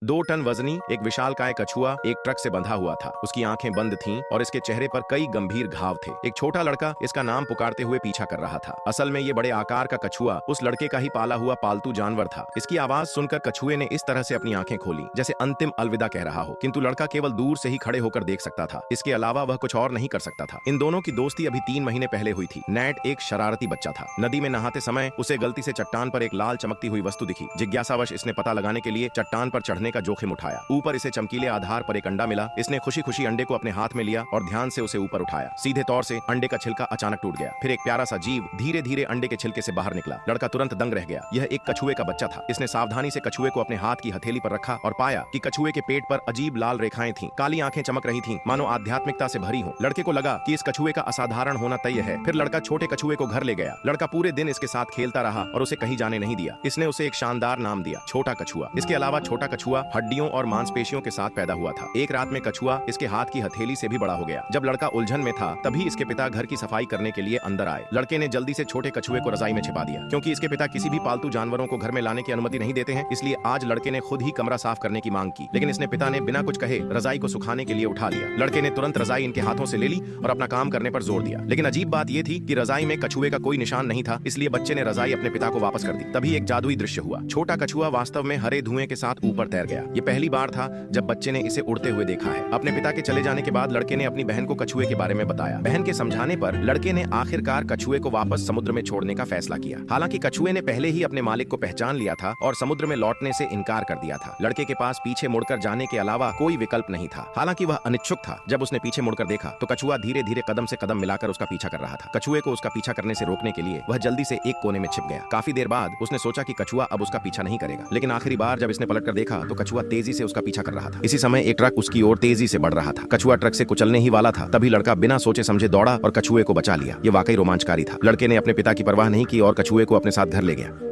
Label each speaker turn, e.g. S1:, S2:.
S1: 2 ton वजनी एक विशालकाय कछुआ एक ट्रक से बंधा हुआ था। उसकी आंखें बंद थीं और इसके चेहरे पर कई गंभीर घाव थे। एक छोटा लड़का इसका नाम पुकारते हुए पीछा कर रहा था। असल में ये बड़े आकार का कछुआ उस लड़के का ही पाला हुआ पालतू जानवर था। इसकी आवाज सुनकर कछुए ने इस तरह से अपनी आंखें खोली जैसे अंतिम अलविदा कह रहा हो, किंतु लड़का केवल दूर से ही खड़े होकर देख सकता था। इसके अलावा वह कुछ और नहीं कर सकता था। इन दोनों की दोस्ती अभी 3 महीने पहले हुई थी। नैट एक शरारती बच्चा था। नदी में नहाते समय उसे गलती से चट्टान पर एक लाल चमकती हुई वस्तु दिखी। जिज्ञासावश इसने पता लगाने के लिए चट्टान पर चढ़ने का जोखिम उठाया। ऊपर इसे चमकीले आधार पर एक अंडा मिला। इसने खुशी खुशी अंडे को अपने हाथ में लिया और ध्यान से उसे ऊपर उठाया। सीधे तौर से अंडे का छिलका अचानक टूट गया। फिर एक प्यारा सा जीव धीरे धीरे अंडे के छिलके से बाहर निकला। लड़का तुरंत दंग रह गया। यह एक कछुए का बच्चा था। इसने सावधानी से कछुए को अपने हाथ की हथेली पर रखा और पाया कि कछुए के पेट पर अजीब लाल रेखाएं थीं। काली आंखें चमक रही थीं, मानो आध्यात्मिकता से भरी हो। लड़के को लगा कि इस कछुए का असाधारण होना तय है। फिर लड़का छोटे कछुए को घर ले गया। लड़का पूरे दिन इसके साथ खेलता रहा और उसे कहीं जाने नहीं दिया। इसने उसे एक शानदार नाम दिया, छोटा कछुआ। इसके अलावा छोटा कछुआ हड्डियों और मांसपेशियों के साथ पैदा हुआ था। एक रात में कछुआ इसके हाथ की हथेली से भी बड़ा हो गया। जब लड़का उलझन में था तभी इसके पिता घर की सफाई करने के लिए अंदर आए। लड़के ने जल्दी से छोटे कछुए को रजाई में छिपा दिया। क्योंकि इसके पिता किसी भी पालतू जानवरों को घर में लाने की अनुमति नहीं देते हैं, इसलिए आज लड़के ने खुद ही कमरा साफ करने की मांग की। लेकिन इसने पिता ने बिना कुछ कहे रजाई को सुखाने के लिए उठा लिया। लड़के ने तुरंत रजाई इनके हाथों से ले ली और अपना काम करने पर जोर दिया। लेकिन अजीब बात यह थी कि रजाई में कछुए का कोई निशान नहीं था, इसलिए बच्चे ने रजाई अपने पिता को वापस कर दी। तभी एक जादुई दृश्य हुआ। छोटा कछुआ वास्तव में हरे धुएं के साथ ऊपर तैर गया। ये पहली बार था जब बच्चे ने इसे उड़ते हुए देखा है। अपने पिता के चले जाने के बाद लड़के ने अपनी बहन को कछुए के बारे में बताया। बहन के समझाने पर लड़के ने आखिरकार कछुए को वापस समुद्र में छोड़ने का फैसला किया। हालांकि कछुए ने पहले ही अपने मालिक को पहचान लिया था और समुद्र में लौटने से इनकार कर दिया था। लड़के के पास पीछे मुड़कर जाने के अलावा कोई विकल्प नहीं था। हालांकि वह अनिच्छुक था। जब उसने पीछे मुड़कर देखा तो कछुआ धीरे धीरे कदम से कदम मिलाकर उसका पीछा कर रहा था। कछुए को उसका पीछा करने से रोकने के लिए वह जल्दी से एक कोने में छिप गया। काफी देर बाद उसने सोचा कि कछुआ अब उसका पीछा नहीं करेगा, लेकिन आखिरी बार जब इसने पलटकर देखा तो कछुआ तेजी से उसका पीछा कर रहा था। इसी समय एक ट्रक उसकी ओर तेजी से बढ़ रहा था। कछुआ ट्रक से कुचलने ही वाला था, तभी लड़का बिना सोचे समझे दौड़ा और कछुए को बचा लिया। ये वाकई रोमांचकारी था। लड़के ने अपने पिता की परवाह नहीं की और कछुए को अपने साथ घर ले गया।